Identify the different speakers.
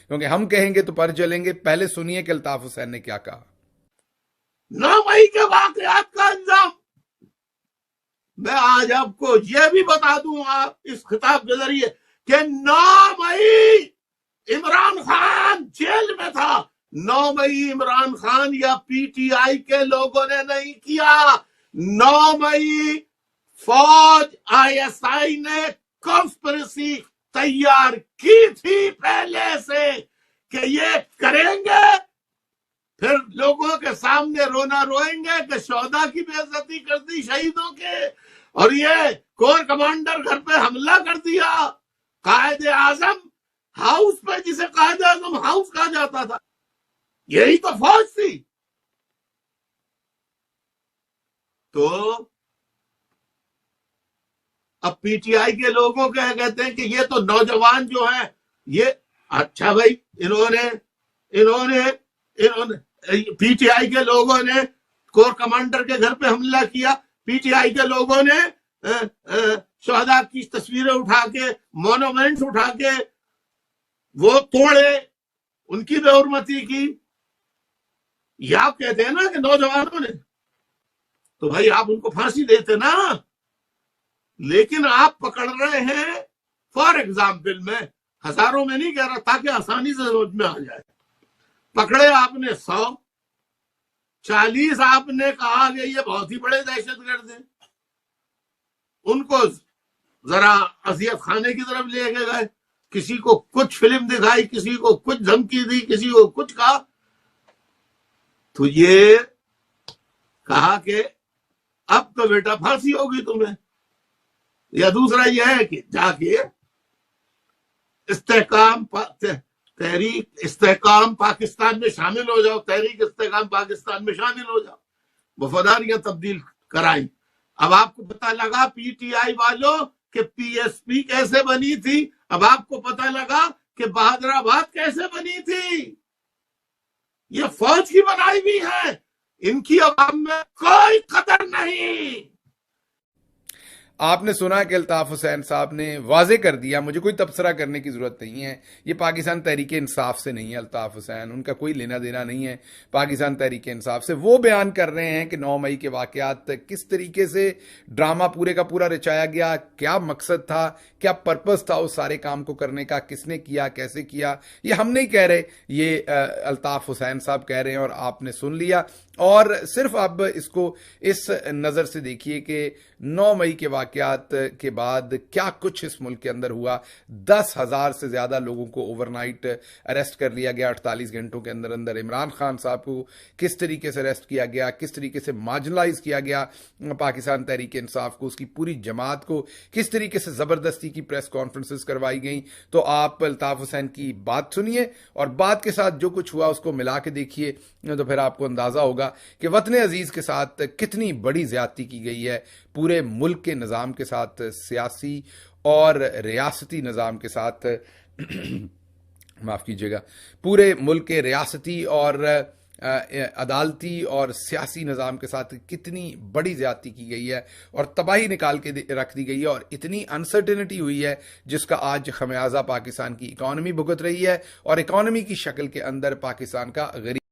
Speaker 1: کیونکہ ہم کہیں گے تو پر چلیں گے. پہلے سنیے کہ الطاف حسین نے کیا کہا.
Speaker 2: 9 مئی کے واقعات کا انجام میں آج آپ کو یہ بھی بتا دوں اس خطاب کے ذریعے کہ 9 مئی عمران خان جیل میں تھا. 9 مئی عمران خان یا پی ٹی آئی کے لوگوں نے نہیں کیا. 9 مئی فوج آئی ایس آئی نے کانسپریسی تیار کی تھی پہلے سے کہ یہ کریں گے, پھر لوگوں کے سامنے رونا روئیں گے کہ شہداء کی بے عزتی کر دی, شہیدوں کے, اور یہ کور کمانڈر گھر پہ حملہ کر دیا. قائد اعظم ہاؤس پہ, جسے قائد اعظم ہاؤس کہا جاتا تھا, یہی تو فوج تھی. تو اب پی ٹی آئی کے لوگوں کے کہتے ہیں کہ یہ تو نوجوان جو ہیں یہ, اچھا بھائی, انہوں نے پی ٹی آئی کے لوگوں نے کور کمانڈر کے گھر پہ حملہ کیا. پی ٹی آئی کے لوگوں نے شہداء کی تصویریں اٹھا کے, مونومنٹس اٹھا کے وہ توڑے, ان کی بے حرمتی کی. یہ آپ کہتے ہیں نا کہ نوجوانوں نے, تو بھائی آپ ان کو پھانسی دیتے نا. لیکن آپ پکڑ رہے ہیں, فار ایگزامپل میں ہزاروں میں نہیں کہہ رہا تاکہ آسانی سے سمجھ میں آ جائے, پکڑے آپ نے 100, 40 آپ نے کہا کہ یہ بہت ہی بڑے دہشت گرد ہیں, ان کو ذرا اذیت خانے کی طرف لے کے گئے, کسی کو کچھ فلم دکھائی, کسی کو کچھ دھمکی دی, کسی کو کچھ کہا, تو یہ کہا کہ اب تو بیٹا پھانسی ہوگی تمہیں. یا دوسرا یہ ہے کہ جا کے تحریک استحکام پاکستان میں شامل ہو جاؤ, تحریک استحکام پاکستان میں شامل ہو جاؤ, وفاداریاں تبدیل کرائیں. اب آپ کو پتہ لگا پی ٹی آئی والوں کہ پی ایس پی کیسے بنی تھی, اب آپ کو پتہ لگا کہ بہادر آباد کیسے بنی تھی. یہ فوج کی بنائی بھی ہے, ان کی عوام میں کوئی قدر نہیں.
Speaker 1: آپ نے سنا کہ الطاف حسین صاحب نے واضح کر دیا, مجھے کوئی تبصرہ کرنے کی ضرورت نہیں ہے, یہ پاکستان تحریک انصاف سے نہیں ہے. الطاف حسین, ان کا کوئی لینا دینا نہیں ہے پاکستان تحریک انصاف سے. وہ بیان کر رہے ہیں کہ 9 مئی کے واقعات کس طریقے سے ڈرامہ پورے کا پورا رچایا گیا, کیا مقصد تھا, کیا پرپس تھا اس سارے کام کو کرنے کا, کس نے کیا, کیسے کیا. یہ ہم نہیں کہہ رہے, یہ الطاف حسین صاحب کہہ رہے ہیں اور آپ نے سن لیا. اور صرف اب اس کو اس نظر سے دیکھیے کہ 9 مئی کے واقعات کے بعد کیا کچھ اس ملک کے اندر ہوا. 10,000 سے زیادہ لوگوں کو اوور نائٹ اریسٹ کر لیا گیا. 48 گھنٹوں کے اندر اندر عمران خان صاحب کو کس طریقے سے اریسٹ کیا گیا, کس طریقے سے مارجنلائز کیا گیا پاکستان تحریک انصاف کو, اس کی پوری جماعت کو کس طریقے سے زبردستی کی پریس کانفرنسز کروائی گئیں. تو آپ الطاف حسین کی بات سنیے اور بات کے ساتھ جو کچھ ہوا اس کو ملا کے دیکھیے, تو پھر آپ کو اندازہ ہوگا کہ وطن عزیز کے ساتھ کتنی بڑی زیادتی کی گئی ہے, پورے ملک کے نظام کے ساتھ, سیاسی اور ریاستی نظام کے ساتھ معاف کیجیے گا, پورے ملک کے ریاستی اور عدالتی اور سیاسی نظام کے ساتھ کتنی بڑی زیادتی کی گئی ہے اور تباہی نکال کے رکھ دی گئی ہے, اور اتنی انسرٹینٹی ہوئی ہے جس کا آج خمیازہ پاکستان کی اکانومی بھگت رہی ہے, اور اکانومی کی شکل کے اندر پاکستان کا غریب